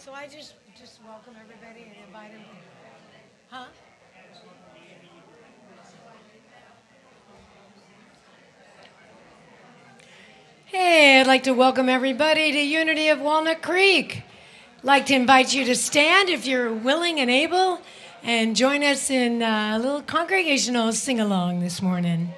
So I just welcome everybody and invite them. Huh? Hey, I'd like to welcome everybody to Unity of Walnut Creek. I'd like to invite you to stand if you're willing and able and join us in a little congregational sing-along this morning.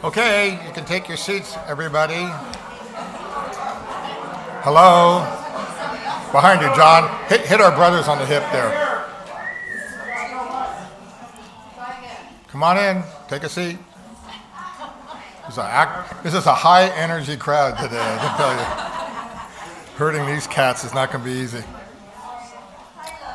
Okay, you can take your seats, everybody. Hello. Behind you, John. Hit our brothers on the hip there. Come on in. Take a seat. This is a high-energy crowd today, I can tell you. Herding these cats is not going to be easy.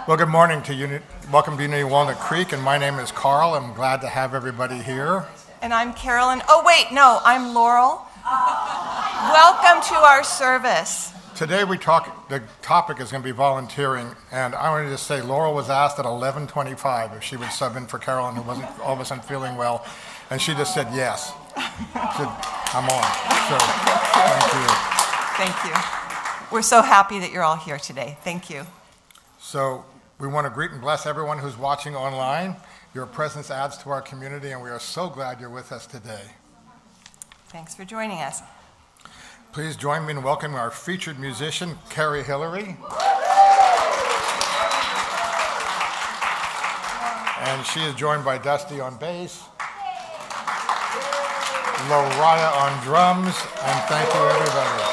Well, good morning to Unity. Welcome to Unity of Walnut Creek, and my name is Carl. I'm glad to have everybody here. And I'm Carolyn. Oh, wait, no, I'm Laurel. Welcome to our service. Today the topic is going to be volunteering, and I wanted to say Laurel was asked at 11:25 if she would sub in for Carolyn, who wasn't all of a sudden feeling well, and she just said yes. She said, I'm on. So, thank you. Thank you. We're so happy that you're all here today. Thank you. So, we want to greet and bless everyone who's watching online. Your presence adds to our community, and we are so glad you're with us today. Thanks for joining us. Please join me in welcoming our featured musician, Karie Hillery. And she is joined by Dusty on bass, Loriah on drums, and thank you, everybody.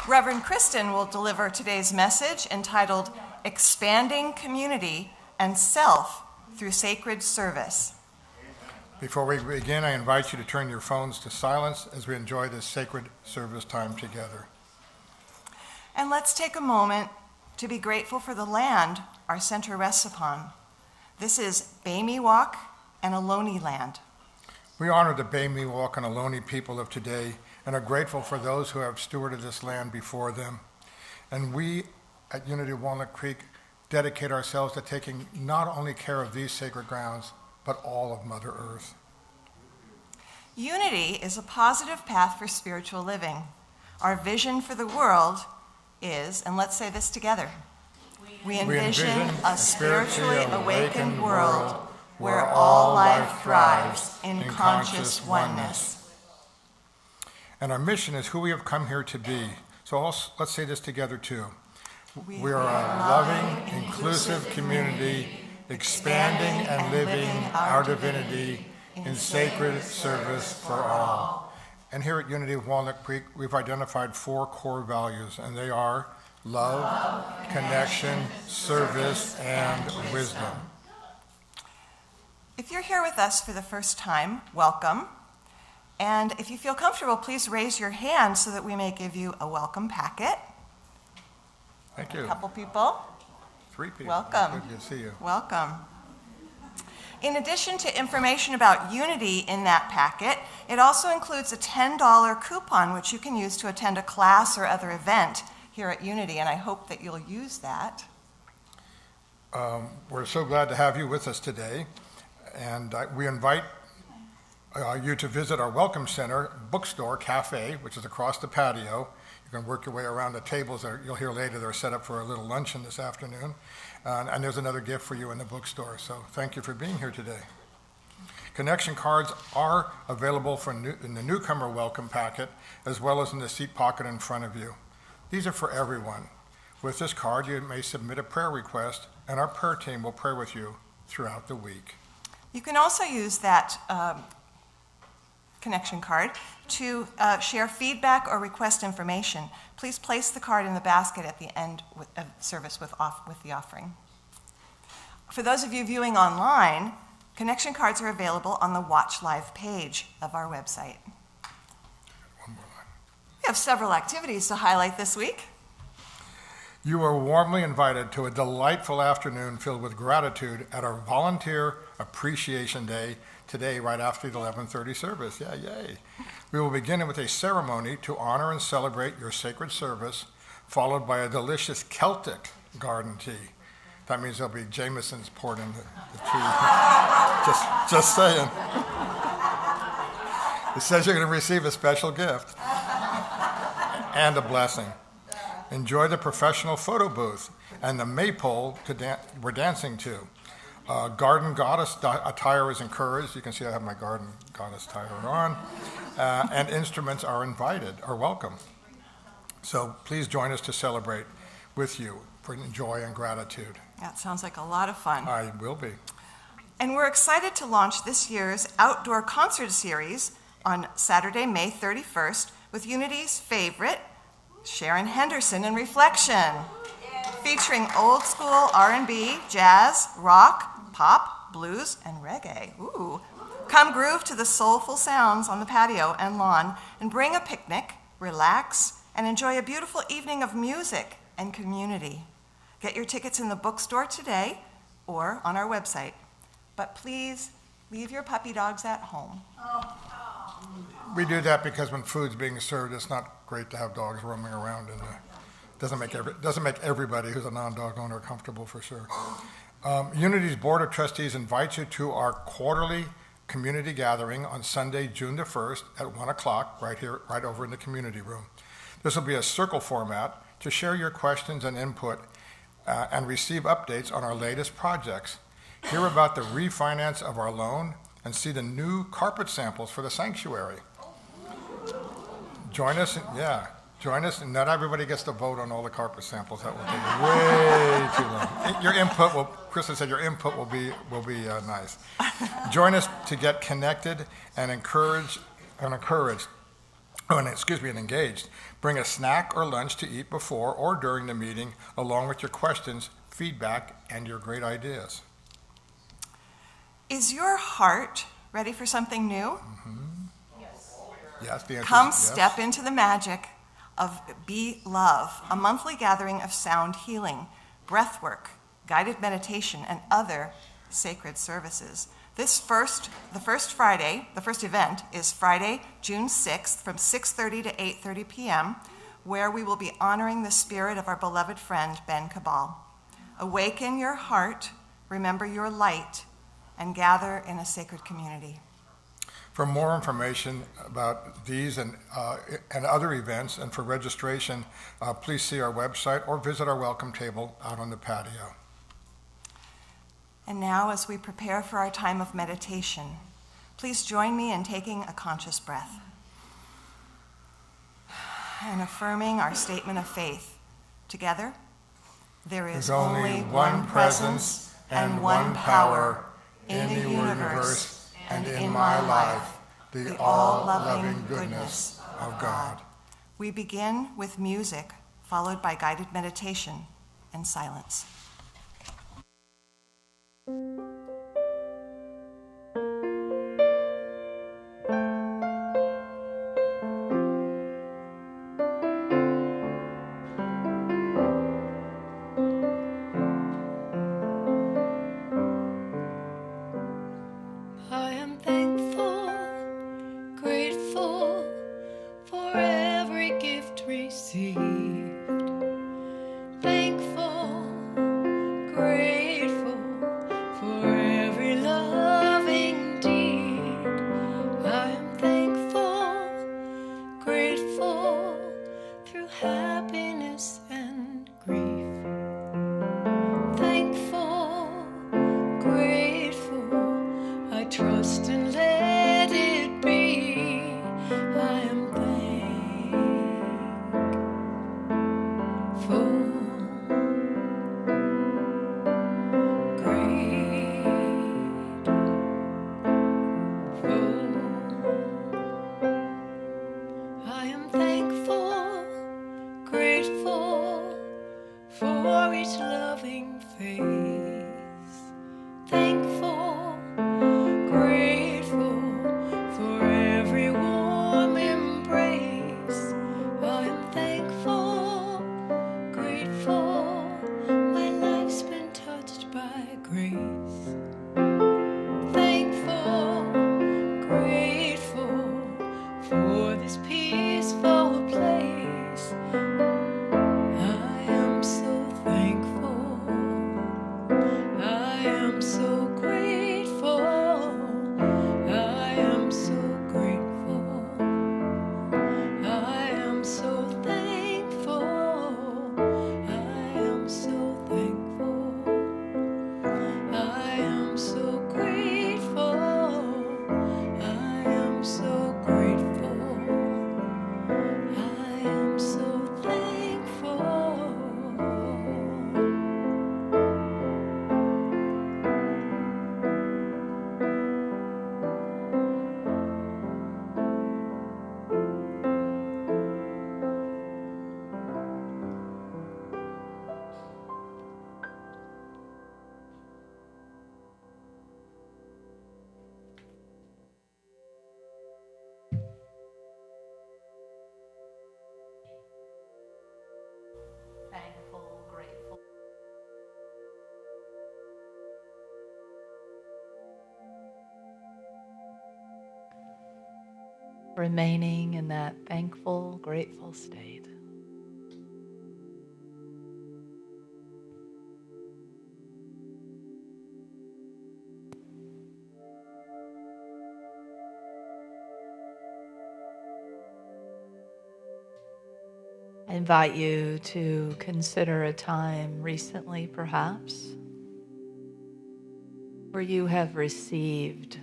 Reverend Kristen will deliver today's message entitled Expanding Community and Self Through Sacred Service. Before we begin, I invite you to turn your phones to silence as we enjoy this sacred service time together. And let's take a moment to be grateful for the land our center rests upon. This is Bay Miwok and Ohlone land. We honor the Bay Miwok and Ohlone people of today and are grateful for those who have stewarded this land before them. And we at Unity of Walnut Creek dedicate ourselves to taking not only care of these sacred grounds, but all of Mother Earth. Unity is a positive path for spiritual living. Our vision for the world is, and let's say this together, we envision a spiritually awakened world where all life thrives in conscious oneness. And our mission is who we have come here to be. So let's say this together too. We are a loving, inclusive community, expanding and living our divinity in sacred service for all. And here at Unity of Walnut Creek, we've identified 4 core values, and they are love, connection, service, and wisdom. If you're here with us for the first time, welcome. And if you feel comfortable, please raise your hand so that we may give you a welcome packet. Thank you. A couple people. 3 people. Welcome. Good to see you. Welcome. In addition to information about Unity in that packet, it also includes a $10 coupon which you can use to attend a class or other event here at Unity, and I hope that you'll use that. We're so glad to have you with us today, and we invite you to visit our Welcome Center bookstore cafe, which is across the patio. You can work your way around the tables that you'll hear later. They're set up for a little luncheon this afternoon. And there's another gift for you in the bookstore. So thank you for being here today. Connection cards are available in the newcomer welcome packet, as well as in the seat pocket in front of you. These are for everyone. With this card, you may submit a prayer request, and our prayer team will pray with you throughout the week. You can also use that connection card to share feedback or request information. Please place the card in the basket at the end of service with the offering. For those of you viewing online, connection cards are available on the Watch Live page of our website. One more line. We have several activities to highlight this week. You are warmly invited to a delightful afternoon filled with gratitude at our Volunteer Appreciation Day today, right after the 11:30 service. Yay. We will begin with a ceremony to honor and celebrate your sacred service, followed by a delicious Celtic garden tea. That means there'll be Jameson's poured in the tea. just saying. It says you're going to receive a special gift and a blessing. Enjoy the professional photo booth and the maypole we're dancing to. Garden goddess attire is encouraged. You can see I have my garden goddess attire on. And instruments are welcome. So please join us to celebrate with you for joy and gratitude. That sounds like a lot of fun. I will be. And we're excited to launch this year's outdoor concert series on Saturday, May 31st, with Unity's favorite, Sharon Henderson in Reflection, featuring old school R&B, jazz, rock, pop, blues, and reggae. Ooh. Come groove to the soulful sounds on the patio and lawn and bring a picnic, relax, and enjoy a beautiful evening of music and community. Get your tickets in the bookstore today or on our website. But please leave your puppy dogs at home. We do that because when food's being served, it's not great to have dogs roaming around, and doesn't make everybody who's a non-dog owner comfortable, for sure. Unity's Board of Trustees invites you to our quarterly community gathering on Sunday, June the 1st at 1 o'clock, right over in the community room. This will be a circle format to share your questions and input and receive updates on our latest projects. Hear about the refinance of our loan and see the new carpet samples for the sanctuary. Join us, and not everybody gets to vote on all the carpet samples. That will take way too long. Your input Kristen said your input will be nice. Join us to get connected and engaged. Bring a snack or lunch to eat before or during the meeting, along with your questions, feedback, and your great ideas. Is your heart ready for something new? Mm-hmm. Yes, the answer Come is yes. step into the magic of Be Love, a monthly gathering of sound healing, breath work, guided meditation, and other sacred services. The first event is Friday, June 6th from 6:30 to 8:30 p.m., where we will be honoring the spirit of our beloved friend, Ben Cabal. Awaken your heart, remember your light, and gather in a sacred community. For more information about these and other events, and for registration, please see our website or visit our welcome table out on the patio. And now, as we prepare for our time of meditation, please join me in taking a conscious breath and affirming our statement of faith. Together, there is only one presence and one power in the universe and in my life, the all-loving goodness of God. We begin with music, followed by guided meditation and silence. Remaining in that thankful, grateful state. I invite you to consider a time recently, perhaps, where you have received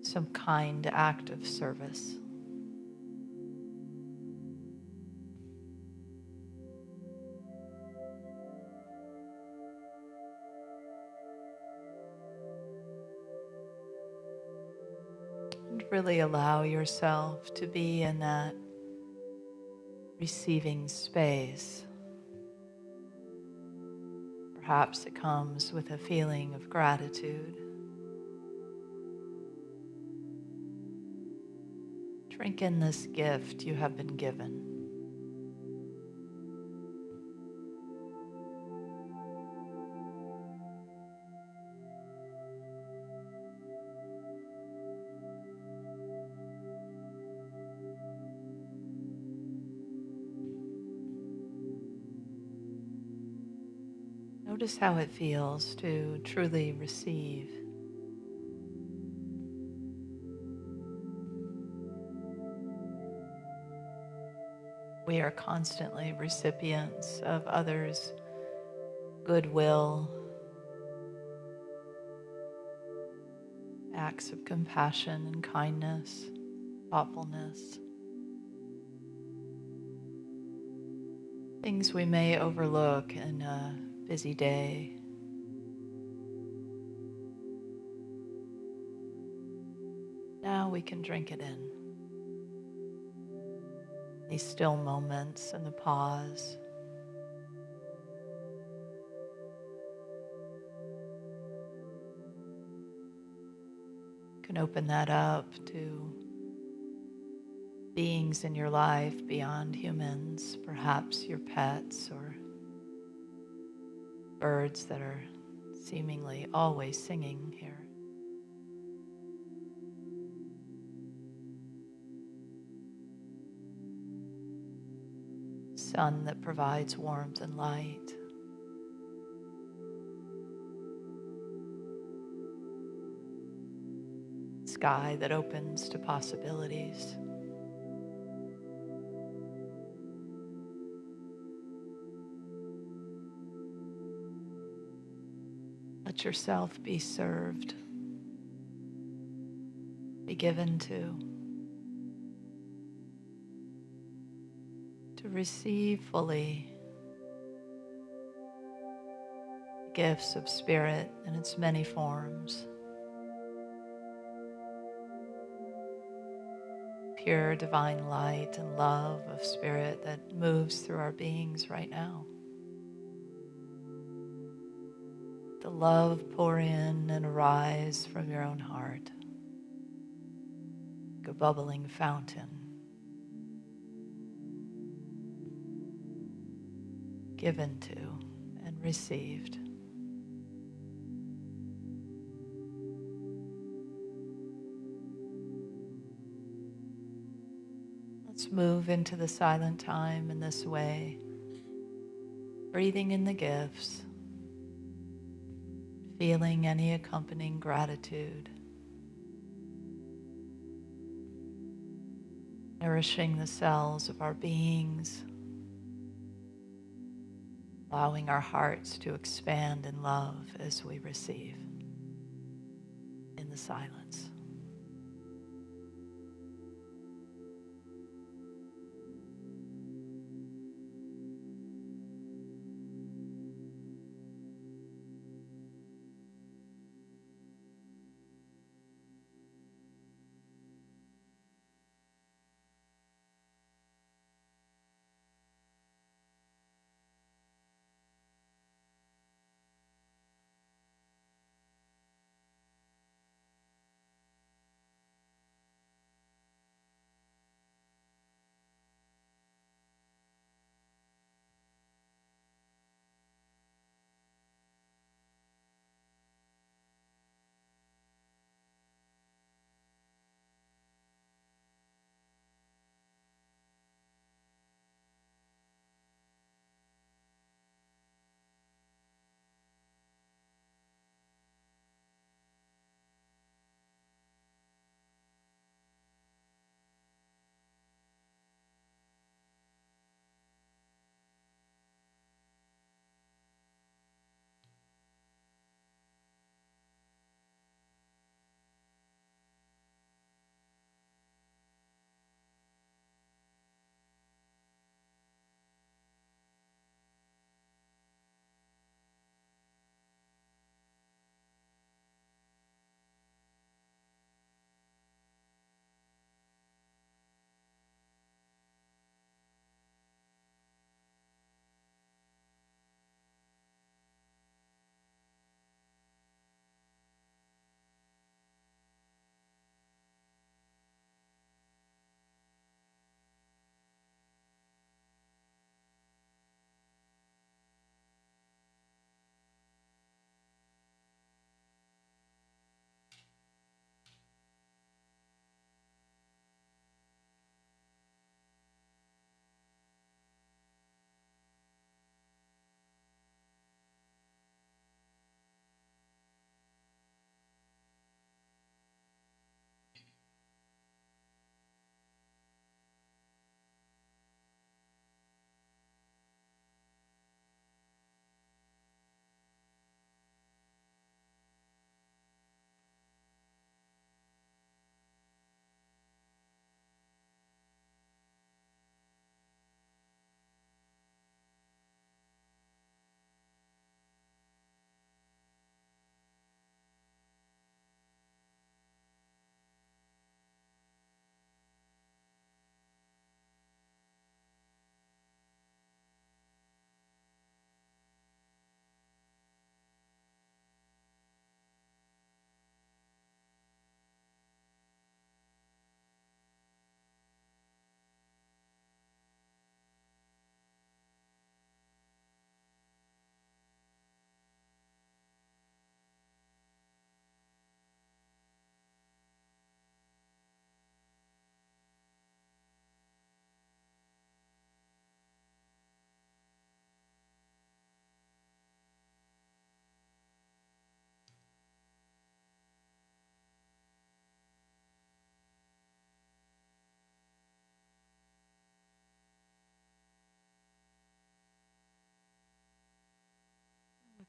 some kind act of service. And really allow yourself to be in that receiving space. Perhaps it comes with a feeling of gratitude. Drink in this gift you have been given. Notice how it feels to truly receive. We are constantly recipients of others' goodwill, acts of compassion and kindness, thoughtfulness, things we may overlook in a busy day. Now we can drink it in. These still moments and the pause. You can open that up to beings in your life beyond humans, perhaps your pets or birds that are seemingly always singing here. Sun that provides warmth and light. Sky that opens to possibilities. Let yourself be served, be given to receive fully the gifts of spirit in its many forms. Pure divine light and love of spirit that moves through our beings right now. The love pour in and arise from your own heart, like a bubbling fountain, given to and received. Let's move into the silent time in this way, breathing in the gifts, feeling any accompanying gratitude, nourishing the cells of our beings, allowing our hearts to expand in love as we receive in the silence.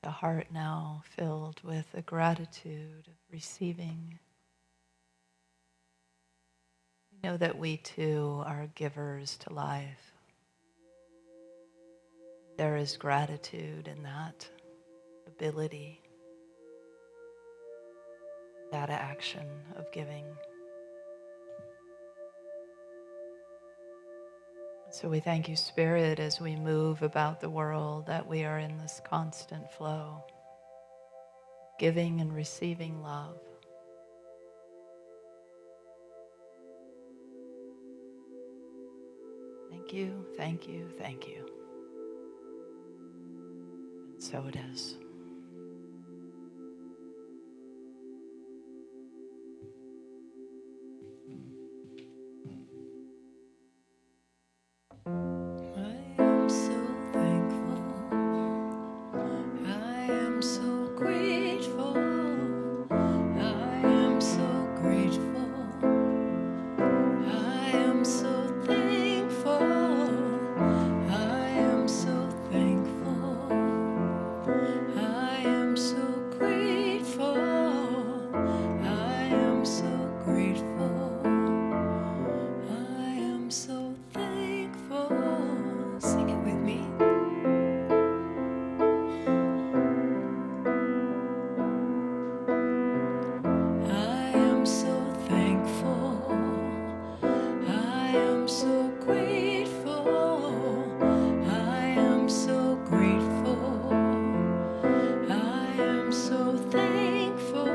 the heart now filled with the gratitude of receiving. We know that we too are givers to life. There is gratitude in that ability, that action of giving. So we thank you, Spirit, as we move about the world, that we are in this constant flow, giving and receiving love. Thank you, thank you, thank you. And so it is. I am so thankful. I am so grateful. I am so grateful. I am so thankful. I am so thankful. I am so grateful. I am so grateful. I am so thankful. Sing it with me. I am so thankful. I am so grateful. I am so grateful. I am so thankful.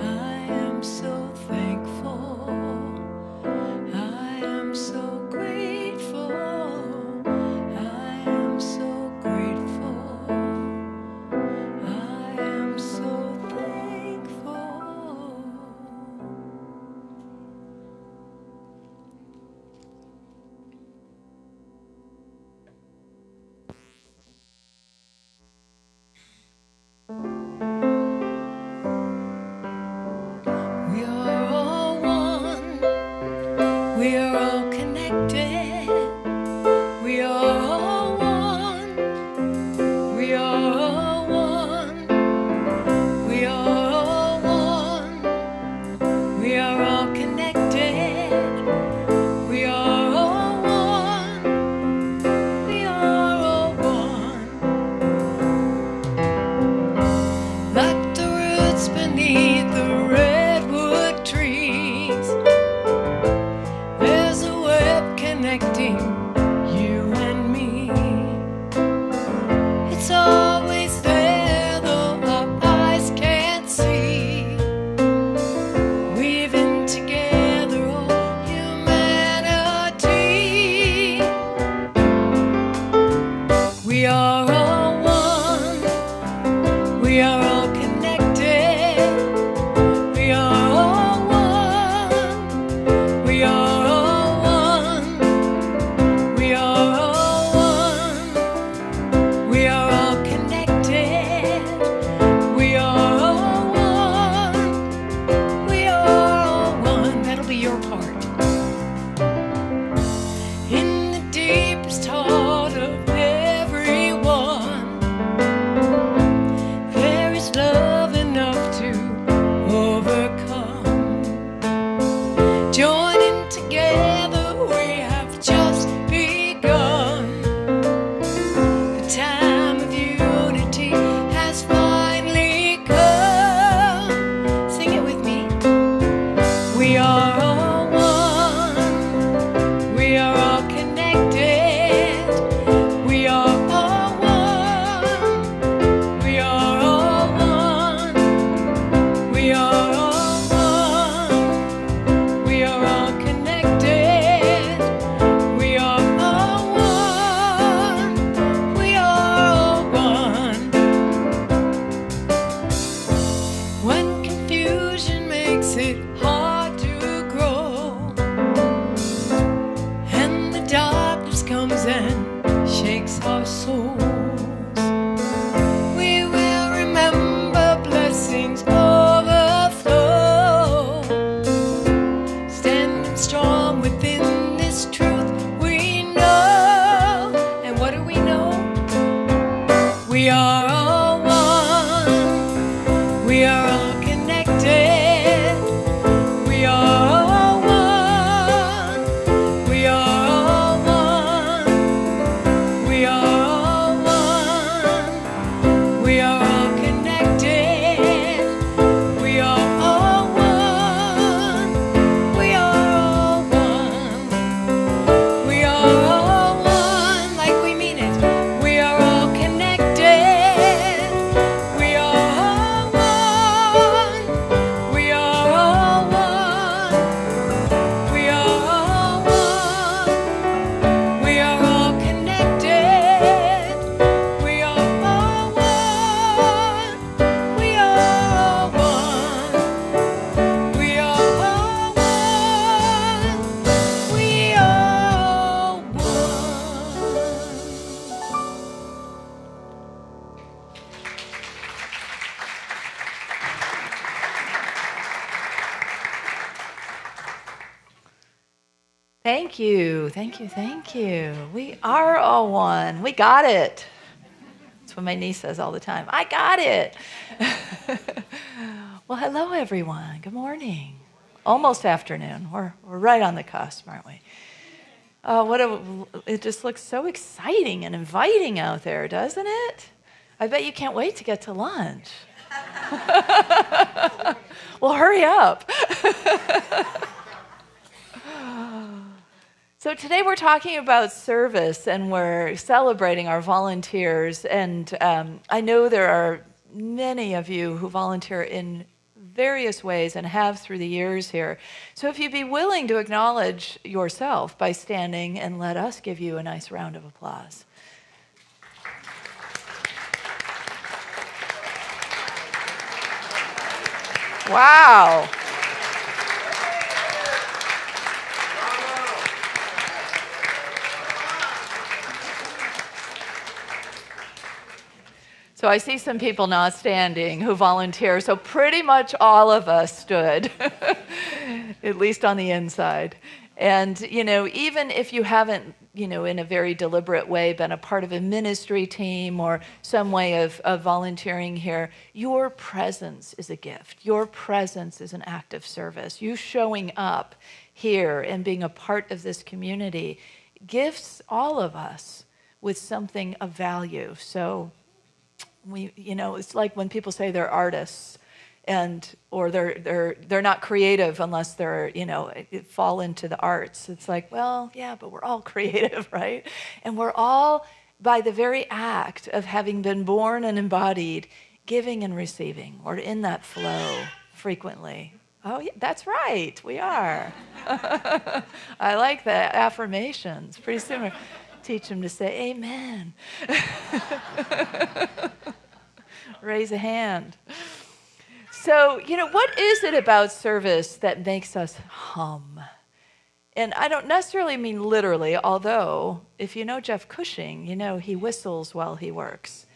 I am so thankful. I am so grateful. I am so grateful. I am so thankful. Thank you, thank you, thank you. We are all one. We got it. That's what my niece says all the time. I got it. Well, hello, everyone. Good morning. Almost afternoon. We're right on the cusp, aren't we? It just looks so exciting and inviting out there, doesn't it? I bet you can't wait to get to lunch. Well, hurry up. So today we're talking about service, and we're celebrating our volunteers. And I know there are many of you who volunteer in various ways and have through the years here. So if you'd be willing to acknowledge yourself by standing, and let us give you a nice round of applause. Wow. So I see some people not standing who volunteer, so pretty much all of us stood, at least on the inside. And, even if you haven't, in a very deliberate way been a part of a ministry team or some way of volunteering here, your presence is a gift. Your presence is an act of service. You showing up here and being a part of this community gifts all of us with something of value. So it's like when people say they're artists, or they're not creative unless they're fall into the arts. It's like, well, yeah, but we're all creative, right? And we're all, by the very act of having been born and embodied, giving and receiving. We're in that flow frequently. Oh, yeah, that's right, we are. I like that affirmations. Pretty soon we'll teach them to say amen. Raise a hand. So, what is it about service that makes us hum? And I don't necessarily mean literally, although if you know Jeff Cushing, he whistles while he works.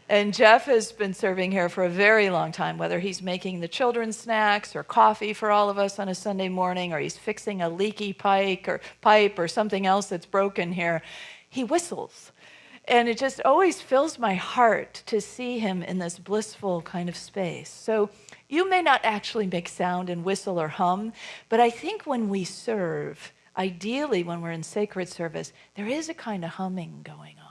And Jeff has been serving here for a very long time, whether he's making the children's snacks or coffee for all of us on a Sunday morning, or he's fixing a leaky pipe or something else that's broken here. He whistles. And it just always fills my heart to see him in this blissful kind of space. So you may not actually make sound and whistle or hum, but I think when we serve, ideally when we're in sacred service, there is a kind of humming going on.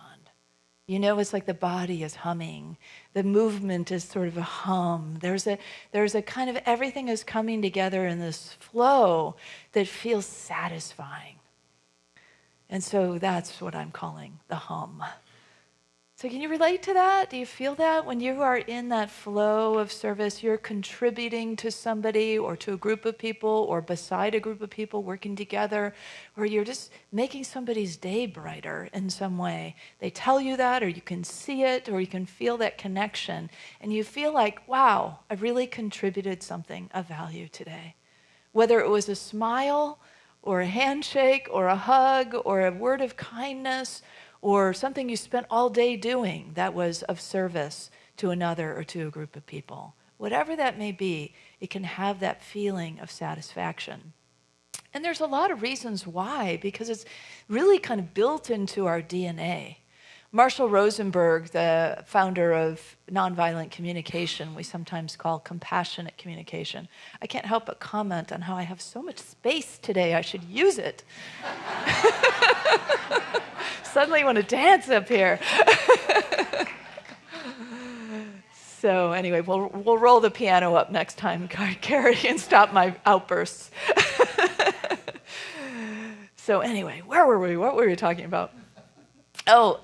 It's like the body is humming. The movement is sort of a hum. There's a kind of everything is coming together in this flow that feels satisfying. And so that's what I'm calling the hum. So can you relate to that? Do you feel that when you are in that flow of service, you're contributing to somebody or to a group of people or beside a group of people working together, or you're just making somebody's day brighter in some way? They tell you that, or you can see it, or you can feel that connection, and you feel like, wow, I really contributed something of value today. Whether it was a smile or a handshake or a hug or a word of kindness, or something you spent all day doing that was of service to another or to a group of people. Whatever that may be, it can have that feeling of satisfaction. And there's a lot of reasons why, because it's really kind of built into our DNA. Marshall Rosenberg, the founder of nonviolent communication, we sometimes call compassionate communication. I can't help but comment on how I have so much space today, I should use it. Suddenly I want to dance up here. So anyway, we'll roll the piano up next time, Karie, and stop my outbursts. So anyway, where were we? What were we talking about? It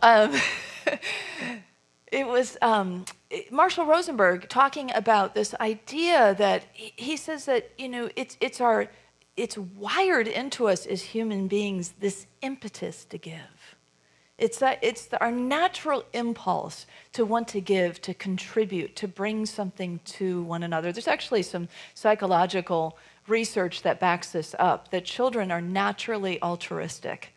was Marshall Rosenberg talking about this idea that he says that it's wired into us as human beings, this impetus to give. It's our natural impulse to want to give, to contribute, to bring something to one another. There's actually some psychological research that backs this up, that children are naturally altruistic.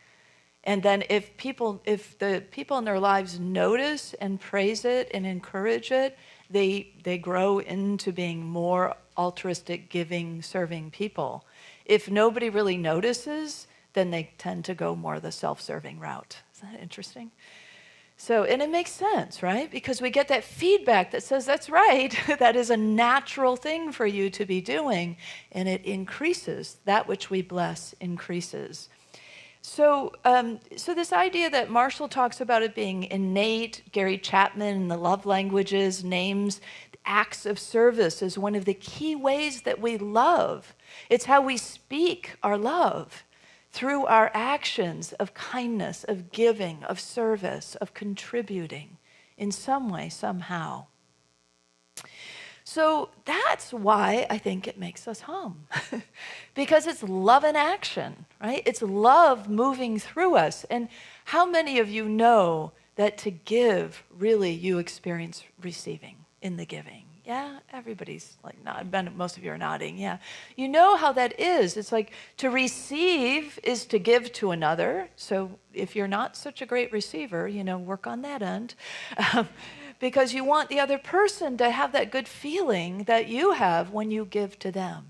And then if the people in their lives notice and praise it and encourage it, they grow into being more altruistic, giving, serving people. If nobody really notices, then they tend to go more the self-serving route. Isn't that interesting? So, and it makes sense, right? Because we get that feedback that says, that's right, that is a natural thing for you to be doing, and it increases. That which we bless increases. So, so this idea that Marshall talks about it being innate, Gary Chapman in the love languages names acts of service as one of the key ways that we love. It's how we speak our love. Through our actions of kindness, of giving, of service, of contributing in some way, somehow. So that's why I think it makes us hum. Because it's love in action, right? It's love moving through us. And how many of you know that to give, really, you experience receiving in the giving? Yeah, everybody's like nodding. Most of you are nodding, yeah. You know how that is. It's like to receive is to give to another. So if you're not such a great receiver, work on that end. Because you want the other person to have that good feeling that you have when you give to them.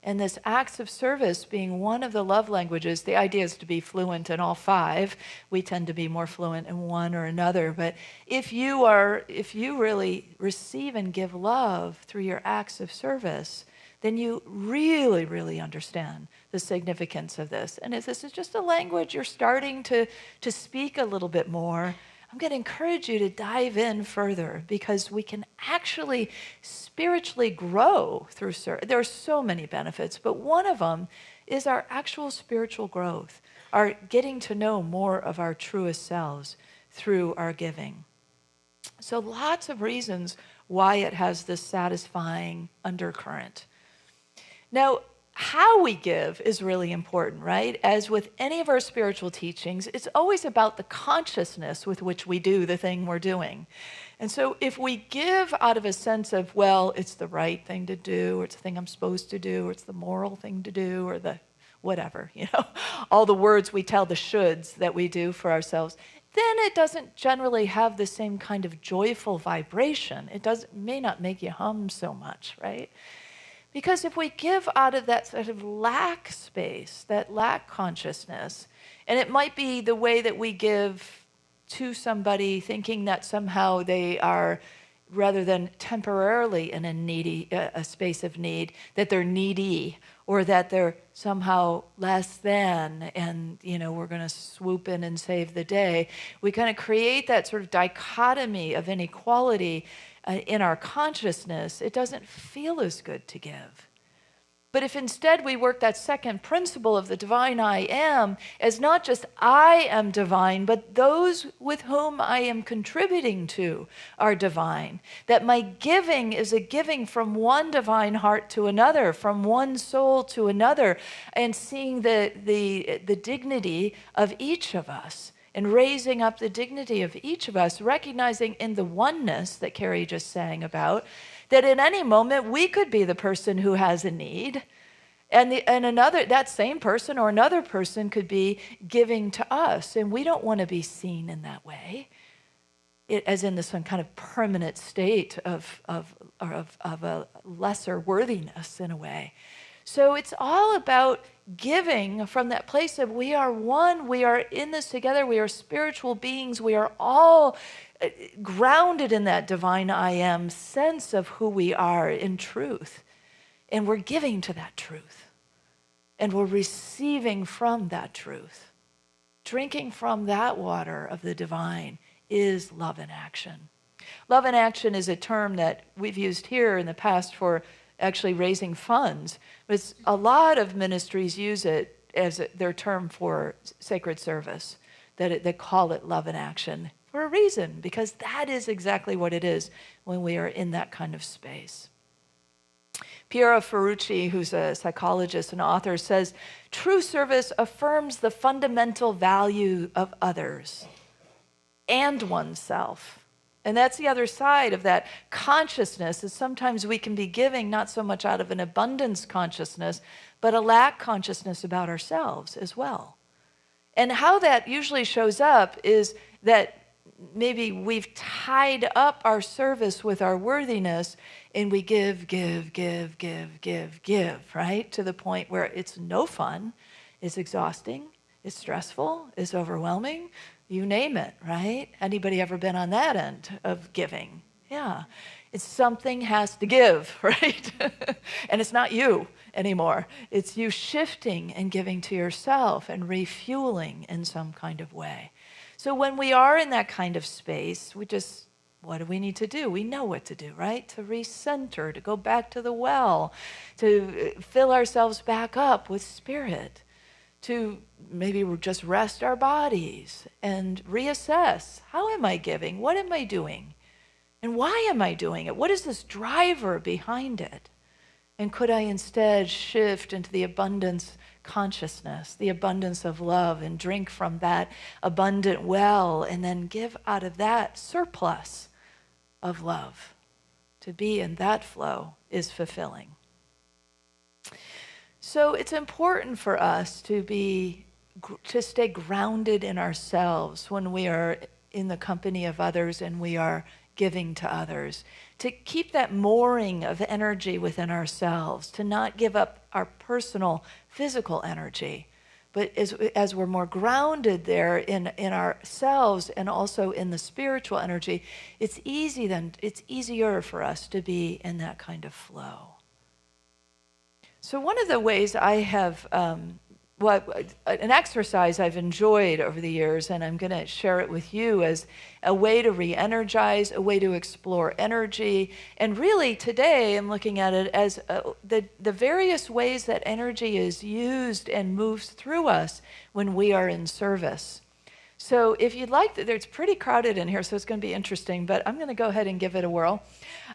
And this acts of service being one of the love languages, the idea is to be fluent in all 5. We tend to be more fluent in one or another. But if you really receive and give love through your acts of service, then you really, really understand the significance of this. And if this is just a language you're starting to speak a little bit more, I'm going to encourage you to dive in further, because we can actually spiritually grow through service. There are so many benefits, but one of them is our actual spiritual growth, our getting to know more of our truest selves through our giving. So lots of reasons why it has this satisfying undercurrent. Now, how we give is really important, right? As with any of our spiritual teachings, it's always about the consciousness with which we do the thing we're doing. And so if we give out of a sense of, well, it's the right thing to do, or it's the thing I'm supposed to do, or it's the moral thing to do, or the whatever, all the words we tell, the shoulds that we do for ourselves, then it doesn't generally have the same kind of joyful vibration. It may not make you hum so much, right? Because if we give out of that sort of lack space, that lack consciousness, and it might be the way that we give to somebody thinking that somehow they are, rather than temporarily in a space of need, that they're needy, or that they're somehow less than, and we're going to swoop in and save the day. We kind of create that sort of dichotomy of inequality in our consciousness. It doesn't feel as good to give. But if instead we work that second principle of the divine I am as not just I am divine, but those with whom I am contributing to are divine, that my giving is a giving from one divine heart to another, from one soul to another, and seeing the dignity of each of us, and raising up the dignity of each of us, recognizing in the oneness that Karie just sang about, that in any moment we could be the person who has a need, and another, that same person or another person could be giving to us, and we don't want to be seen in that way, as in this kind of permanent state of a lesser worthiness in a way. So it's all about giving from that place of we are one, we are in this together, we are spiritual beings, we are all grounded in that divine I am sense of who we are in truth. And we're giving to that truth. And we're receiving from that truth. Drinking from that water of the divine is love in action. Love in action is a term that we've used here in the past for actually raising funds. But a lot of ministries use it as their term for sacred service, they call it love in action for a reason, because that is exactly what it is when we are in that kind of space. Piero Ferrucci, who's a psychologist and author, says, true service affirms the fundamental value of others and oneself. And that's the other side of that consciousness, is sometimes we can be giving not so much out of an abundance consciousness, but a lack consciousness about ourselves as well. And how that usually shows up is that maybe we've tied up our service with our worthiness, and we give, right? To the point where it's no fun, is exhausting, is stressful, is overwhelming, you name it, right? Anybody ever been on that end of giving? Yeah. It's something has to give, right? And it's not you anymore. It's you shifting and giving to yourself and refueling in some kind of way. So when we are in that kind of space, what do we need to do? We know what to do, right? To recenter, to go back to the well, to fill ourselves back up with spirit, to maybe just rest our bodies and reassess. How am I giving? What am I doing? And why am I doing it? What is this driver behind it? And could I instead shift into the abundance consciousness, the abundance of love, and drink from that abundant well, and then give out of that surplus of love? To be in that flow is fulfilling. So it's important for us to stay grounded in ourselves when we are in the company of others and we are giving to others, to keep that mooring of energy within ourselves, to not give up our personal physical energy, but as we're more grounded there in ourselves and also in the spiritual energy, it's easier for us to be in that kind of flow. So one of the ways I have, an exercise I've enjoyed over the years, and I'm going to share it with you as a way to re-energize, a way to explore energy. And really today I'm looking at it as the various ways that energy is used and moves through us when we are in service. So if you'd like, it's pretty crowded in here, so it's going to be interesting, but I'm going to go ahead and give it a whirl.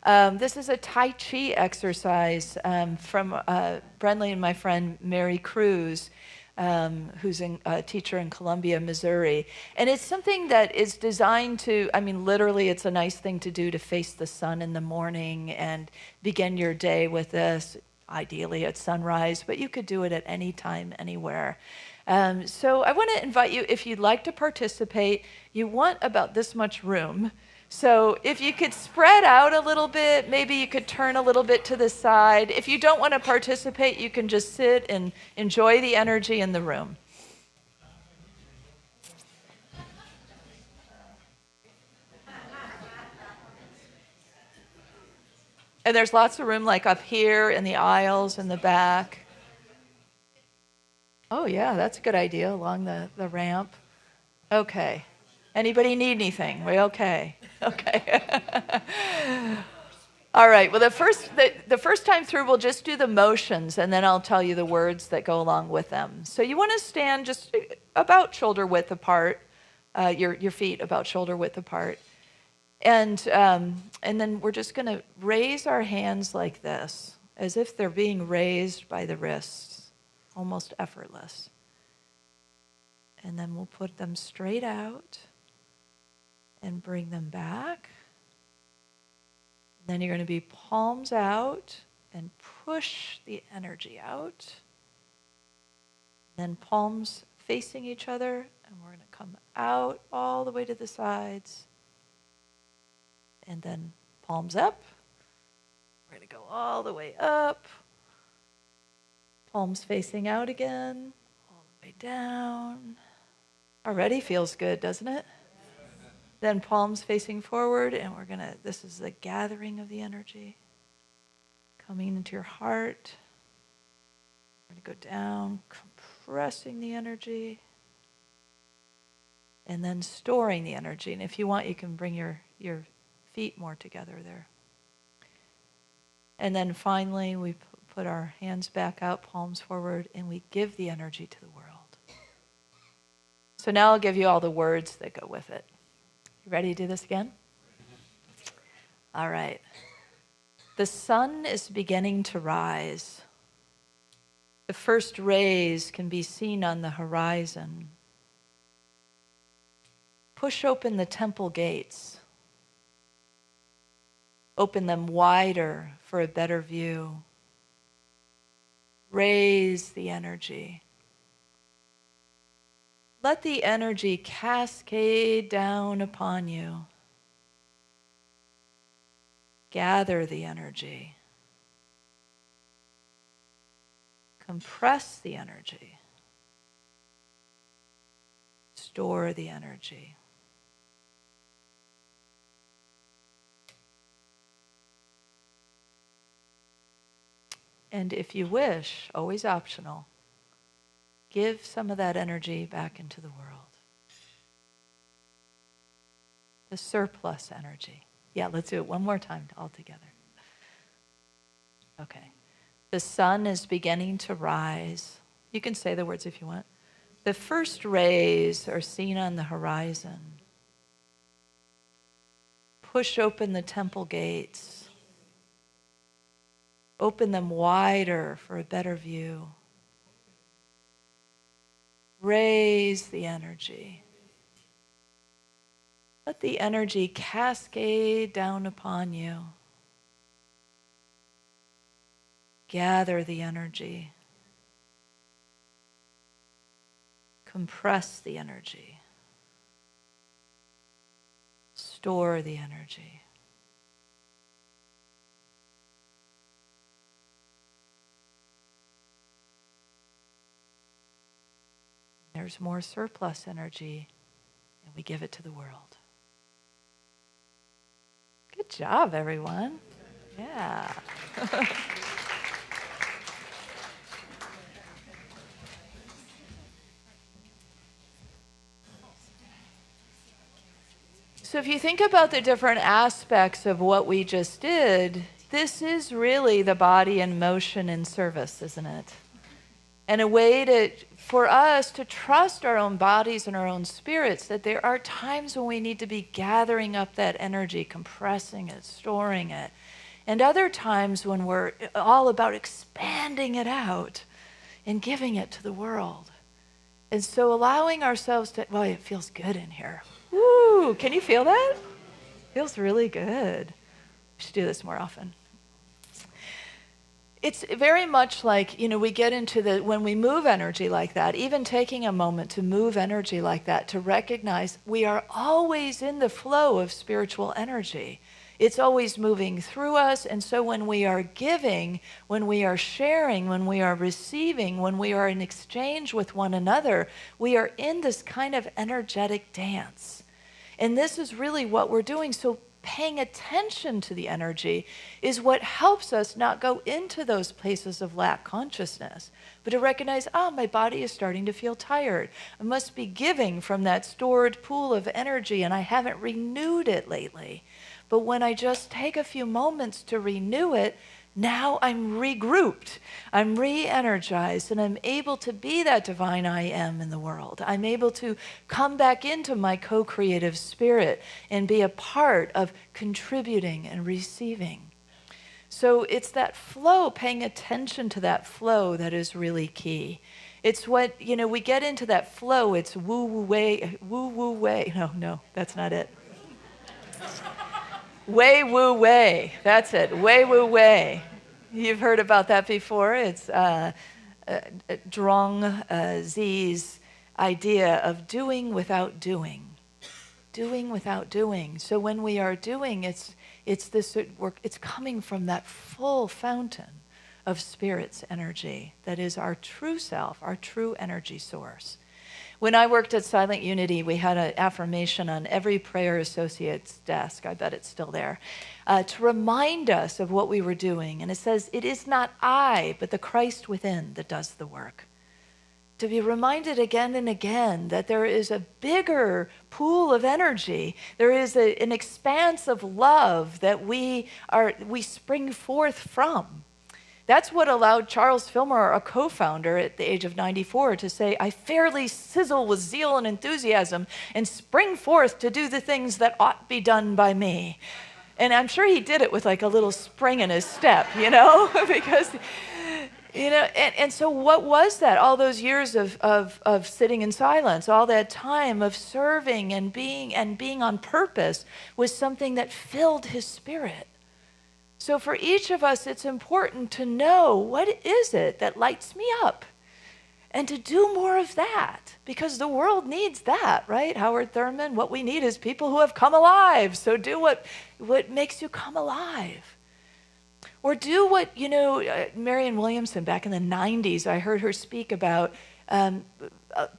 This is a Tai Chi exercise from Brenly and my friend Mary Cruz, who's a teacher in Columbia, Missouri. And it's something that is designed to, literally it's a nice thing to do to face the sun in the morning and begin your day with this, ideally at sunrise, but you could do it at any time, anywhere. So I want to invite you, if you'd like to participate, you want about this much room. So if you could spread out a little bit, maybe you could turn a little bit to the side. If you don't want to participate, you can just sit and enjoy the energy in the room. And there's lots of room like up here in the aisles in the back. Oh yeah, that's a good idea, along the ramp. Okay. Anybody need anything? We okay? Okay. All right. Well, the first time through, we'll just do the motions, and then I'll tell you the words that go along with them. So you want to stand just about shoulder width apart, your feet about shoulder width apart, and then we're just going to raise our hands like this, as if they're being raised by the wrists. Almost effortless. And then we'll put them straight out and bring them back. And then you're going to be palms out and push the energy out. Then palms facing each other, and we're going to come out all the way to the sides. And then palms up. We're going to go all the way up. Palms facing out again, all the way down. Already feels good, doesn't it? Then palms facing forward, and this is the gathering of the energy. Coming into your heart. We're going to go down, compressing the energy. And then storing the energy. And if you want, you can bring your feet more together there. And then finally, we put our hands back out, palms forward, and we give the energy to the world. So now I'll give you all the words that go with it. You ready to do this again? All right. The sun is beginning to rise. The first rays can be seen on the horizon. Push open the temple gates. Open them wider for a better view. Raise the energy. Let the energy cascade down upon you. Gather the energy. Compress the energy. store the energy. And if you wish, always optional, give some of that energy back into the world. The surplus energy. Yeah, let's do it one more time all together. Okay. The sun is beginning to rise. You can say the words if you want. The first rays are seen on the horizon. Push open the temple gates. Open them wider for a better view. Raise the energy. Let the energy cascade down upon you. Gather the energy. Compress the energy. Store the energy. There's more surplus energy, and we give it to the world. Good job, everyone. Yeah. So if you think about the different aspects of what we just did, this is really the body in motion in service, isn't it? And a way for us to trust our own bodies and our own spirits, that there are times when we need to be gathering up that energy, compressing it, storing it. And other times when we're all about expanding it out and giving it to the world. And so allowing ourselves to, well, it feels good in here. Woo! Can you feel that? Feels really good. We should do this more often. It's very much like, we get into when we move energy like that, even taking a moment to move energy like that, to recognize we are always in the flow of spiritual energy. It's always moving through us. And so when we are giving, when we are sharing, when we are receiving, when we are in exchange with one another, we are in this kind of energetic dance. And this is really what we're doing. So paying attention to the energy is what helps us not go into those places of lack consciousness, but to recognize, my body is starting to feel tired. I must be giving from that stored pool of energy, and I haven't renewed it lately. But when I just take a few moments to renew it, now I'm regrouped, I'm re-energized, and I'm able to be that divine I am in the world. I'm able to come back into my co-creative spirit and be a part of contributing and receiving. So it's that flow, paying attention to that flow, that is really key. It's what, we get into that flow, it's woo-woo way. No, that's not it. Way woo way. That's it. Way woo way. You've heard about that before. It's Zhuang Zi's idea of doing without doing. Doing without doing. So when we are doing, it's this work. It's coming from that full fountain of spirit's energy that is our true self, our true energy source. When I worked at Silent Unity, we had an affirmation on every prayer associate's desk, I bet it's still there, to remind us of what we were doing. And it says, it is not I, but the Christ within that does the work. To be reminded again and again that there is a bigger pool of energy. There is an expanse of love that we spring forth from. That's what allowed Charles Fillmore, a co-founder at the age of 94, to say, I fairly sizzle with zeal and enthusiasm and spring forth to do the things that ought be done by me. And I'm sure he did it with like a little spring in his step, because, and so what was that? All those years of sitting in silence, all that time of serving and being on purpose was something that filled his spirit. So for each of us, it's important to know what is it that lights me up and to do more of that, because the world needs that, right? Howard Thurman, what we need is people who have come alive. So do what makes you come alive. Or do what, Marianne Williamson back in the 90s, I heard her speak about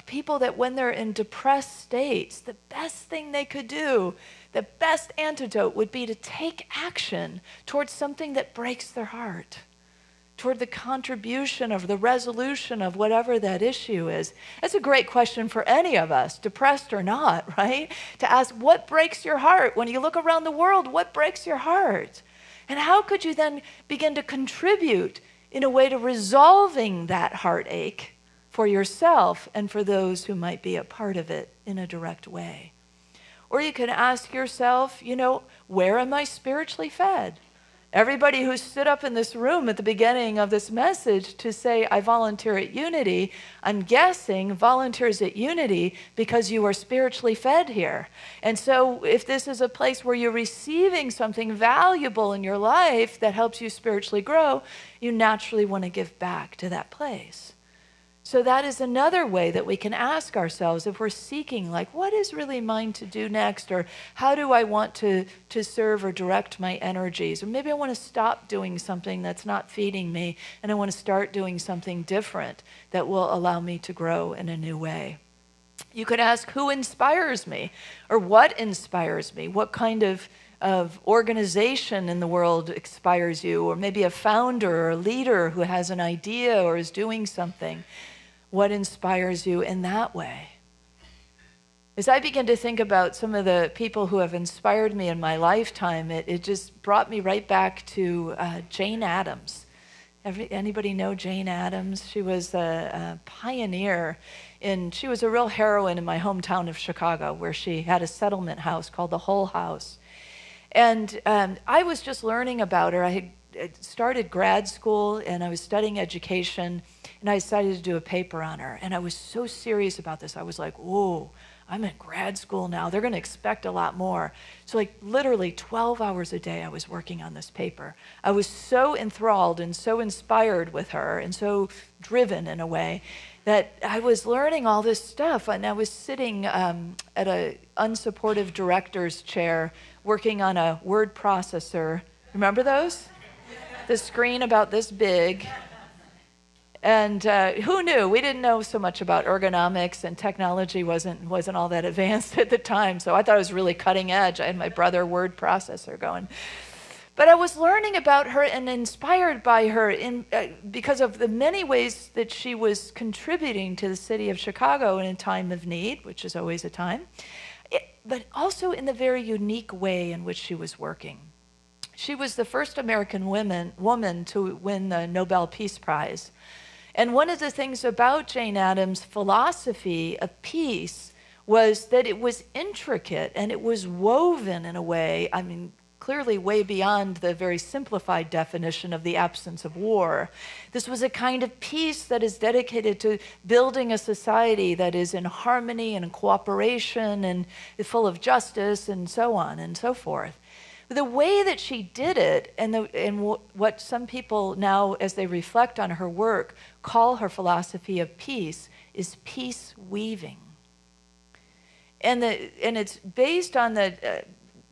People that when they're in depressed states, the best thing they could do, the best antidote would be to take action towards something that breaks their heart, toward the contribution of the resolution of whatever that issue is. That's a great question for any of us, depressed or not, right? To ask, what breaks your heart? When you look around the world, what breaks your heart? And how could you then begin to contribute in a way to resolving that heartache for yourself and for those who might be a part of it in a direct way? Or you can ask yourself, where am I spiritually fed? Everybody who stood up in this room at the beginning of this message to say, I volunteer at Unity, I'm guessing volunteers at Unity because you are spiritually fed here. And so if this is a place where you're receiving something valuable in your life that helps you spiritually grow, you naturally want to give back to that place. So that is another way that we can ask ourselves if we're seeking, what is really mine to do next? Or how do I want to serve or direct my energies? Or maybe I want to stop doing something that's not feeding me, and I want to start doing something different that will allow me to grow in a new way. You could ask, who inspires me? Or what inspires me? What kind of organization in the world inspires you? Or maybe a founder or a leader who has an idea or is doing something. What inspires you in that way? As I begin to think about some of the people who have inspired me in my lifetime, it just brought me right back to Jane Addams. Anybody know Jane Addams? She was a pioneer, and she was a real heroine in my hometown of Chicago, where she had a settlement house called the Hull House. And I was just learning about her. I had started grad school, and I was studying education, and I decided to do a paper on her. And I was so serious about this. I was like, whoa, I'm in grad school now. They're going to expect a lot more. So literally 12 hours a day I was working on this paper. I was so enthralled and so inspired with her and so driven in a way that I was learning all this stuff. And I was sitting at an unsupportive director's chair working on a word processor. Remember those? The screen about this big. And who knew? We didn't know so much about ergonomics, and technology wasn't all that advanced at the time. So I thought it was really cutting edge. I had my brother word processor going. But I was learning about her and inspired by her because of the many ways that she was contributing to the city of Chicago in a time of need, which is always a time, but also in the very unique way in which she was working. She was the first American woman to win the Nobel Peace Prize. And one of the things about Jane Addams' philosophy of peace was that it was intricate and it was woven in a way, clearly way beyond the very simplified definition of the absence of war. This was a kind of peace that is dedicated to building a society that is in harmony and in cooperation and full of justice and so on and so forth. The way that she did it, and what some people now, as they reflect on her work, call her philosophy of peace, is peace weaving. And it's based on the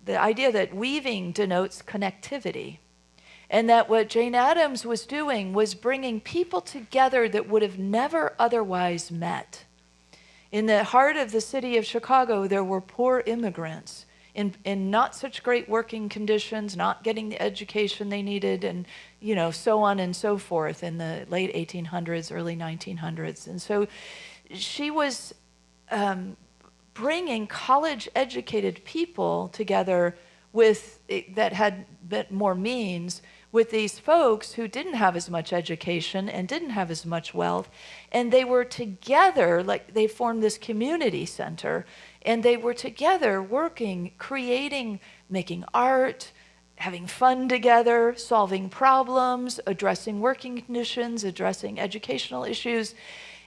idea that weaving denotes connectivity, and that what Jane Addams was doing was bringing people together that would have never otherwise met. In the heart of the city of Chicago, there were poor immigrants in not such great working conditions, not getting the education they needed, and so on and so forth in the late 1800s, early 1900s. And so she was bringing college-educated people together that had a bit more means with these folks who didn't have as much education and didn't have as much wealth. And they were together, they formed this community center, and they were together working, creating, making art, having fun together, solving problems, addressing working conditions, addressing educational issues.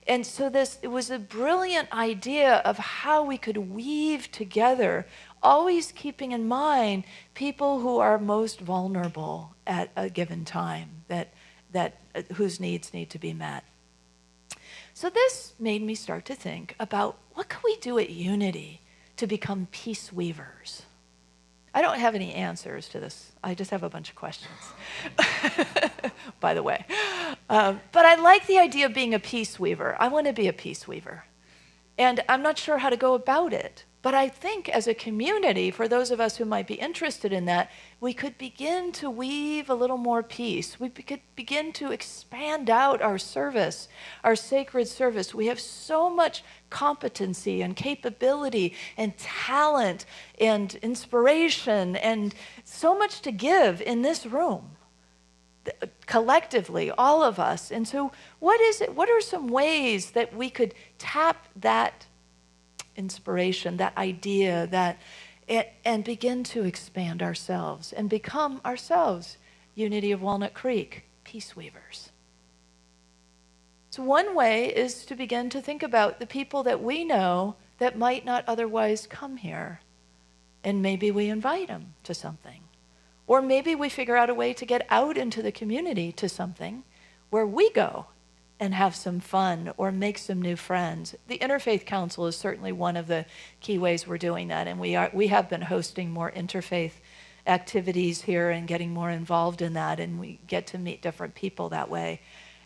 And so it was a brilliant idea of how we could weave together, always keeping in mind people who are most vulnerable at a given time, whose needs need to be met. So this made me start to think about what can we do at Unity to become peace weavers? I don't have any answers to this. I just have a bunch of questions, by the way. But I like the idea of being a peace weaver. I want to be a peace weaver. And I'm not sure how to go about it. But I think as a community, for those of us who might be interested in that, we could begin to weave a little more peace. We could begin to expand out our service, our sacred service. We have so much competency and capability and talent and inspiration and so much to give in this room, collectively, all of us. And so what is it? What are some ways that we could tap that inspiration, that idea, and begin to expand ourselves and become ourselves, Unity of Walnut Creek, peace weavers? So one way is to begin to think about the people that we know that might not otherwise come here, and maybe we invite them to something. Or maybe we figure out a way to get out into the community to something where we go and have some fun or make some new friends. The Interfaith Council is certainly one of the key ways we're doing that, and we have been hosting more interfaith activities here and getting more involved in that, and we get to meet different people that way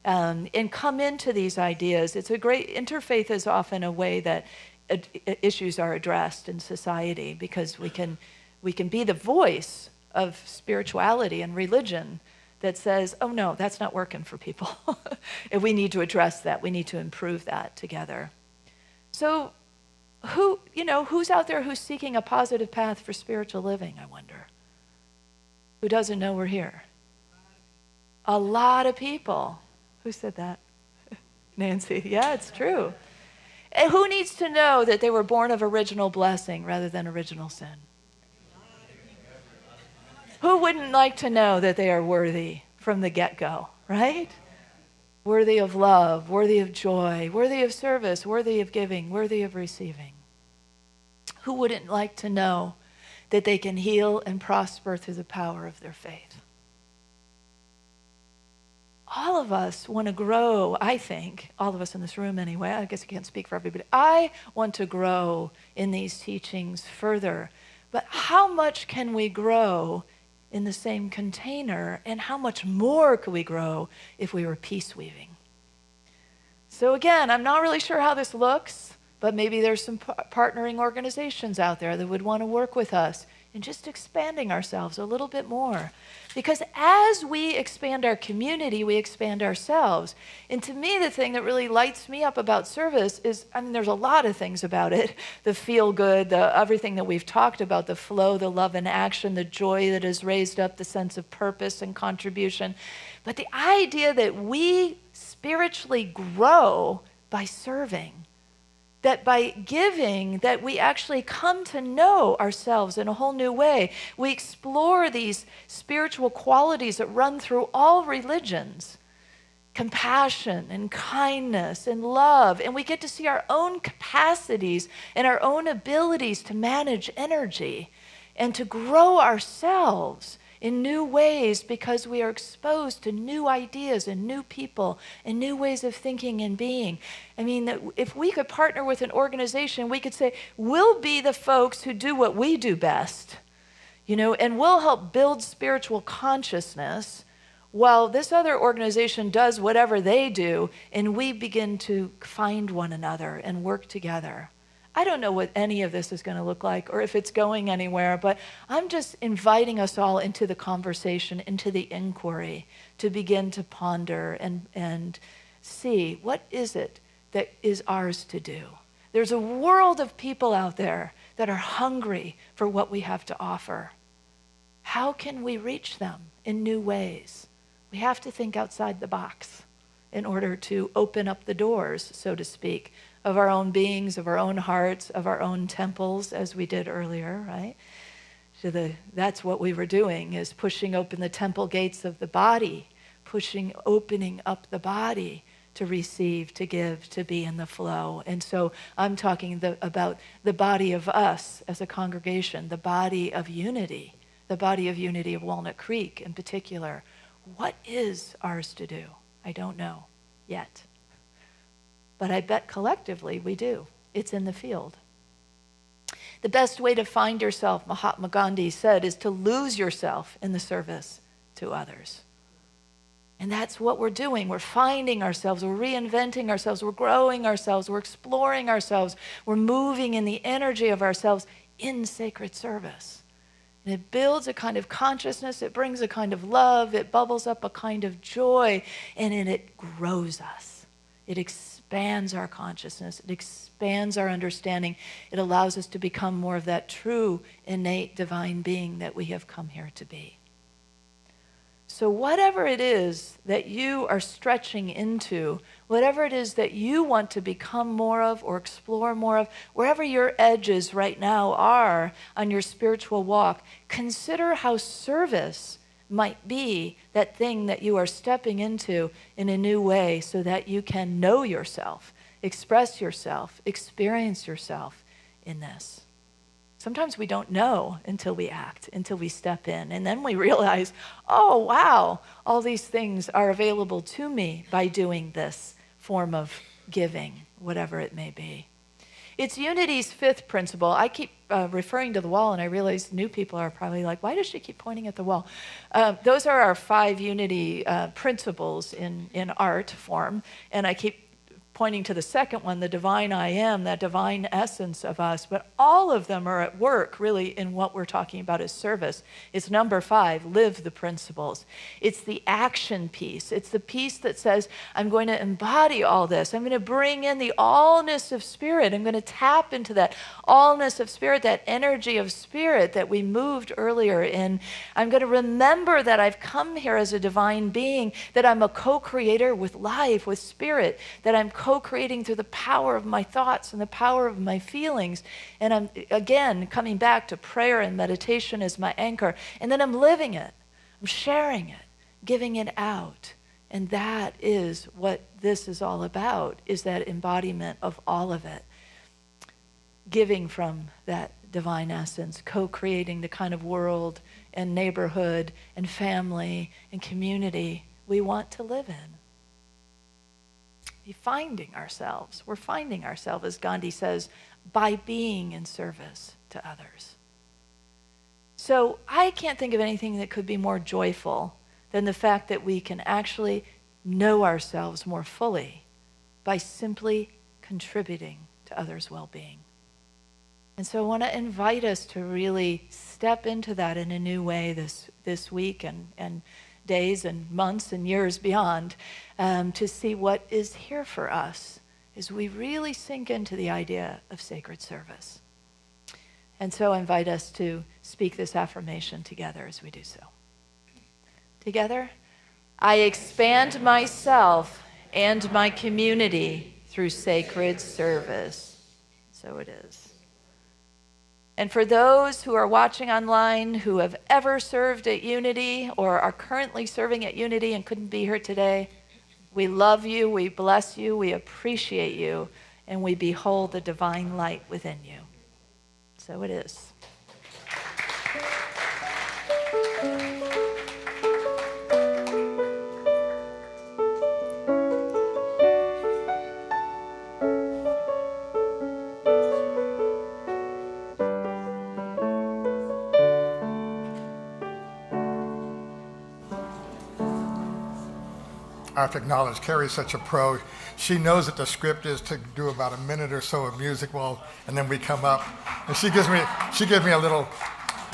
and come into these ideas. It's a great, interfaith is often a way that issues are addressed in society, because we can be the voice of spirituality and religion that says, oh no, that's not working for people. And we need to address that. We need to improve that together. So who's out there who's seeking a positive path for spiritual living, I wonder? Who doesn't know we're here? A lot of people. Who said that? Nancy. Yeah, it's true. And who needs to know that they were born of original blessing rather than original sin? Who wouldn't like to know that they are worthy from the get-go, right? Worthy of love, worthy of joy, worthy of service, worthy of giving, worthy of receiving. Who wouldn't like to know that they can heal and prosper through the power of their faith? All of us want to grow, I think, all of us in this room anyway. I guess I can't speak for everybody. I want to grow in these teachings further. But how much can we grow in the same container, and how much more could we grow if we were peace weaving? So again, I'm not really sure how this looks, but maybe there's some partnering organizations out there that would want to work with us in just expanding ourselves a little bit more. Because as we expand our community, we expand ourselves. And to me, the thing that really lights me up about service is, there's a lot of things about it. The feel good, everything that we've talked about, the flow, the love and action, the joy that is raised up, the sense of purpose and contribution. But the idea that we spiritually grow by serving, that by giving, that we actually come to know ourselves in a whole new way. We explore these spiritual qualities that run through all religions. Compassion and kindness and love. And we get to see our own capacities and our own abilities to manage energy and to grow ourselves in new ways, because we are exposed to new ideas and new people and new ways of thinking and being. If we could partner with an organization, we could say, we'll be the folks who do what we do best, and we'll help build spiritual consciousness while this other organization does whatever they do, and we begin to find one another and work together. I don't know what any of this is going to look like or if it's going anywhere, but I'm just inviting us all into the conversation, into the inquiry, to begin to ponder and see, what is it that is ours to do? There's a world of people out there that are hungry for what we have to offer. How can we reach them in new ways? We have to think outside the box in order to open up the doors, so to speak, of our own beings, of our own hearts, of our own temples, as we did earlier, right? That's what we were doing, is pushing open the temple gates of the body, opening up the body to receive, to give, to be in the flow. And so I'm talking about the body of us as a congregation, the body of unity of Walnut Creek in particular. What is ours to do? I don't know yet. But I bet collectively we do. It's in the field. The best way to find yourself, Mahatma Gandhi said, is to lose yourself in the service to others. And that's what we're doing. We're finding ourselves, we're reinventing ourselves, we're growing ourselves, we're exploring ourselves, we're moving in the energy of ourselves in sacred service. And it builds a kind of consciousness, it brings a kind of love, it bubbles up a kind of joy, and it grows us. It expands our consciousness, it expands our understanding. It allows us to become more of that true, innate, divine being that we have come here to be. So whatever it is that you are stretching into, whatever it is that you want to become more of or explore more of, wherever your edges right now are on your spiritual walk, consider how service might be that thing that you are stepping into in a new way so that you can know yourself, express yourself, experience yourself in this. Sometimes we don't know until we act, until we step in. And then we realize, oh, wow, all these things are available to me by doing this form of giving, whatever it may be. It's Unity's fifth principle. I keep referring to the wall, and I realize new people are probably like, why does she keep pointing at the wall? Those are our 5 Unity principles in art form, and I keep pointing to the second one, the divine I am, that divine essence of us. But all of them are at work, really, in what we're talking about as service. It's number 5, live the principles. It's the action piece. It's the piece that says, I'm going to embody all this. I'm going to bring in the allness of spirit. I'm going to tap into that allness of spirit, that energy of spirit that we moved earlier in. I'm going to remember that I've come here as a divine being, that I'm a co-creator with life, with spirit, that I'm co-creating through the power of my thoughts and the power of my feelings. And I'm, again, coming back to prayer and meditation as my anchor. And then I'm living it. I'm sharing it, giving it out. And that is what this is all about, is that embodiment of all of it. Giving from that divine essence, co-creating the kind of world and neighborhood and family and community we want to live in. We're finding ourselves, as Gandhi says, by being in service to others. So I can't think of anything that could be more joyful than the fact that we can actually know ourselves more fully by simply contributing to others' well-being. And so I want to invite us to really step into that in a new way this week and days and months and years beyond, to see what is here for us as we really sink into the idea of sacred service. And so I invite us to speak this affirmation together as we do so. Together, I expand myself and my community through sacred service. So it is. And for those who are watching online who have ever served at Unity or are currently serving at Unity and couldn't be here today, we love you, we bless you, we appreciate you, and we behold the divine light within you. So it is. I have to acknowledge Karie's such a pro. She knows that the script is to do about a minute or so of music, and then we come up, and she gives me a little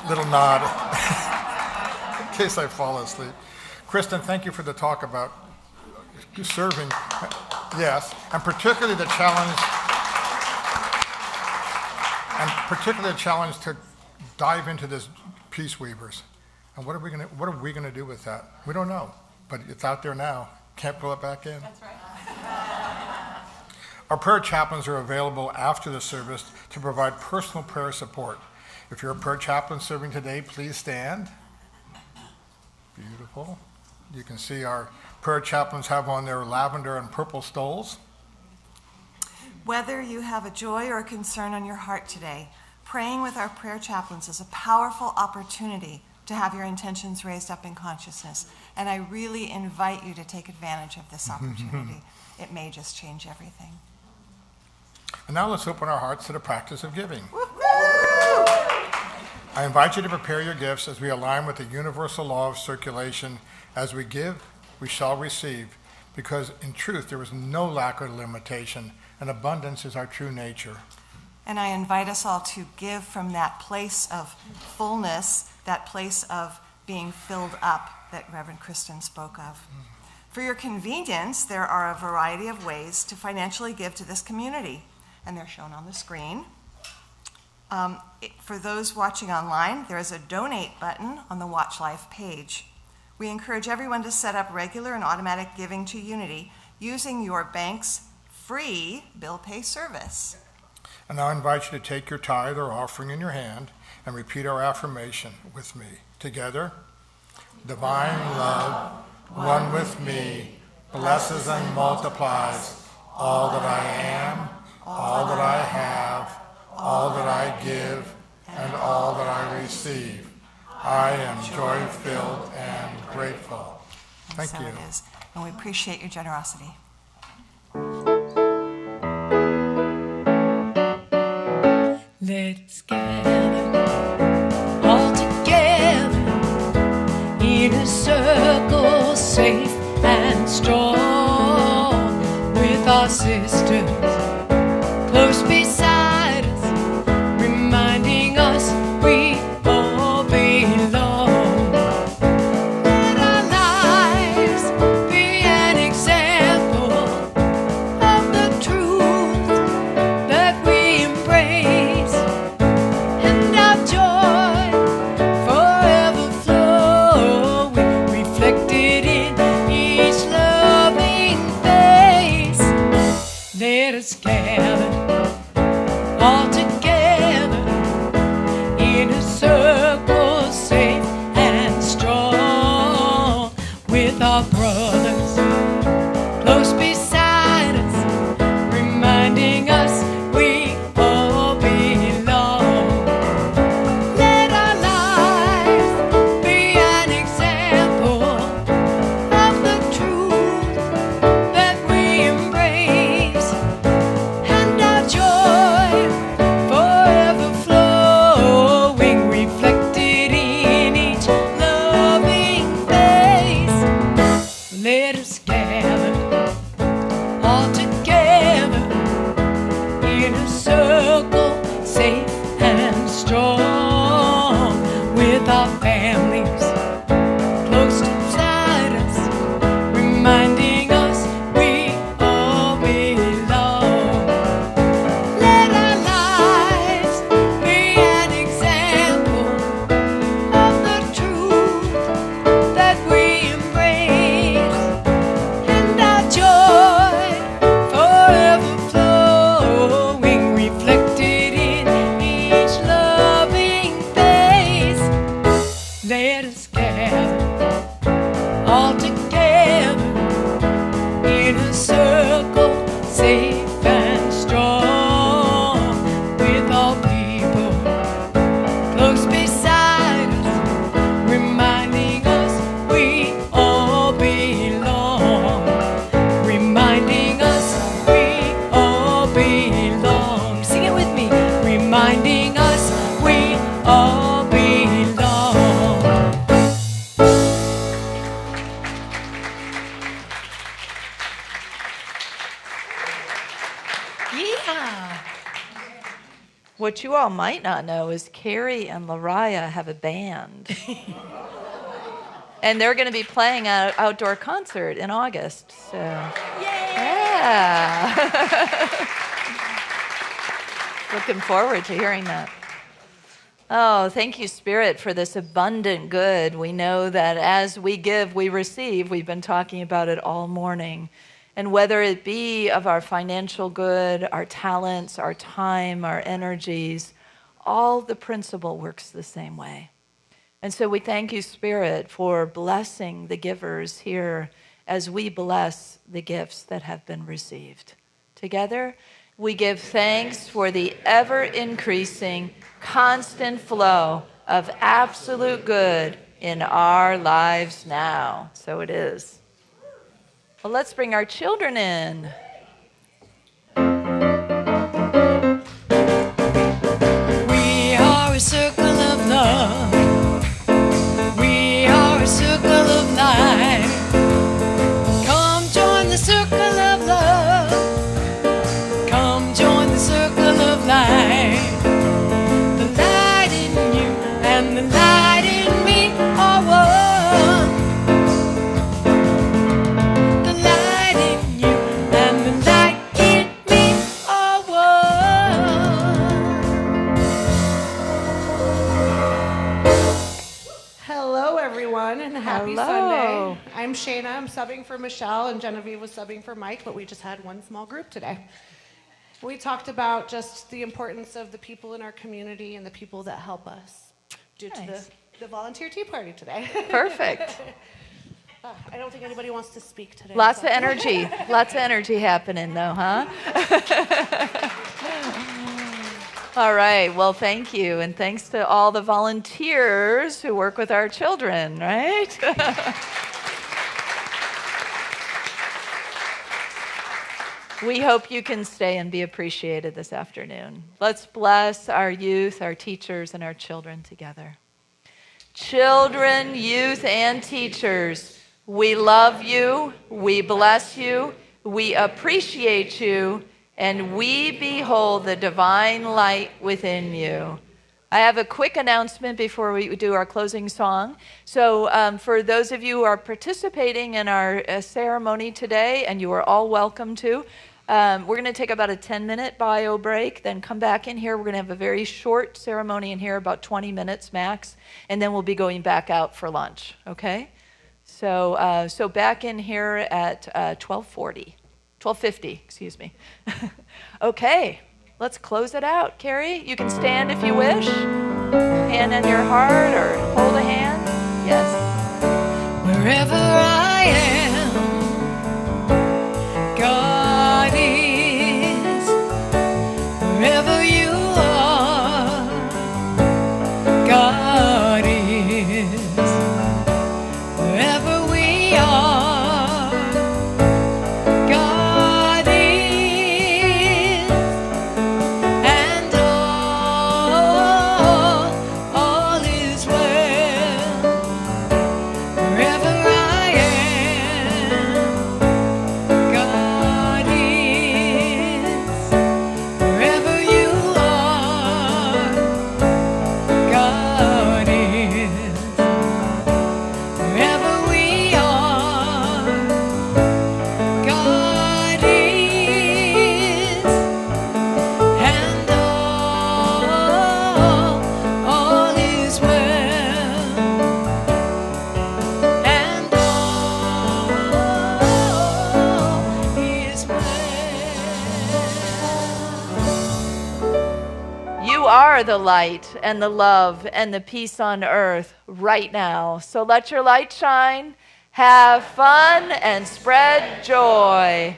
nod in case I fall asleep. Kristen, thank you for the talk about serving. Yes, and particularly the challenge to dive into this peace weavers. And what are we gonna do with that? We don't know, but it's out there now. Can't pull it back in. That's right. Our prayer chaplains are available after the service to provide personal prayer support. If you're a prayer chaplain serving today, please stand. Beautiful. You can see our prayer chaplains have on their lavender and purple stoles. Whether you have a joy or a concern on your heart today, praying with our prayer chaplains is a powerful opportunity to have your intentions raised up in consciousness. And I really invite you to take advantage of this opportunity. It may just change everything. And now let's open our hearts to the practice of giving. Woo-hoo! I invite you to prepare your gifts as we align with the universal law of circulation. As we give, we shall receive, because in truth there is no lack or limitation, and abundance is our true nature. And I invite us all to give from that place of fullness, that place of being filled up that Reverend Kristen spoke of. For your convenience, there are a variety of ways to financially give to this community, and they're shown on the screen. For those watching online, there is a donate button on the Watch Life page. We encourage everyone to set up regular and automatic giving to Unity using your bank's free bill pay service. And now I invite you to take your tithe or offering in your hand and repeat our affirmation with me. Together, divine love, one with me, blesses and multiplies all that I am, all that I have, all that I give, and all that I receive. I am joy-filled and grateful. Thank you. So it is. And we appreciate your generosity. Let's gather all together in a circle, safe and strong, with our sisters close beside us, reminding us we all belong. Let our lives be an example of the truth that we embrace, and our joy forever flowing, reflected in each loving face. Let us gather all together in a circle, safe and strong, with our brothers close beside us, reminding us we all belong. Let our lives be an example of the truth that we embrace, and our joy forever flowing, reflected in each loving face. Let us gather all together in a circle, safe and strong, with our families close beside us, reminding us we all belong. Let our lives be an example of the truth that we embrace, and our joy forever flowing, reflected in each loving face. Let us gather all together in a circle, safe and strong, with all people close beside us, reminding us we all belong, reminding us we all belong. Sing it with me. Reminding us we all belong. Yeah. What you all might not know is Karie and Lariah have a band. And they're going to be playing an outdoor concert in August. So, yeah. Looking forward to hearing that. Oh, thank you, Spirit, for this abundant good. We know that as we give, we receive. We've been talking about it all morning. And whether it be of our financial good, our talents, our time, our energies, all the principle works the same way. And so we thank you, Spirit, for blessing the givers here as we bless the gifts that have been received. Together, we give thanks for the ever-increasing, constant flow of absolute good in our lives now. So it is. Well, let's bring our children in. We are a circle of love. We are a circle of light. Shayna. I'm subbing for Michelle, and Genevieve was subbing for Mike, but we just had one small group today. We talked about just the importance of the people in our community and the people that help us due to the volunteer tea party today. Perfect. I don't think anybody wants to speak today. Lots of energy. Lots of energy happening, though, huh? All right. Well, thank you. And thanks to all the volunteers who work with our children, right? We hope you can stay and be appreciated this afternoon. Let's bless our youth, our teachers, and our children together. Children, youth, and teachers, we love you, we bless you, we appreciate you, and we behold the divine light within you. I have a quick announcement before we do our closing song. So for those of you who are participating in our ceremony today, and you are all welcome to, we're going to take about a 10-minute bio break, then come back in here. We're going to have a very short ceremony in here, about 20 minutes max, and then we'll be going back out for lunch, okay? So back in here at 12:50, excuse me. Okay, let's close it out. Karie, you can stand if you wish. Hand on your heart or hold a hand. Yes. Wherever I am, God is. Wherever you are, God is. Wherever we are, God is. And all is well. Wherever I am, God is. Wherever you are, God is. Wherever we are, God is. And all is well. And all is well. You are the light and the love and the peace on earth right now. So let your light shine, have fun, and spread joy.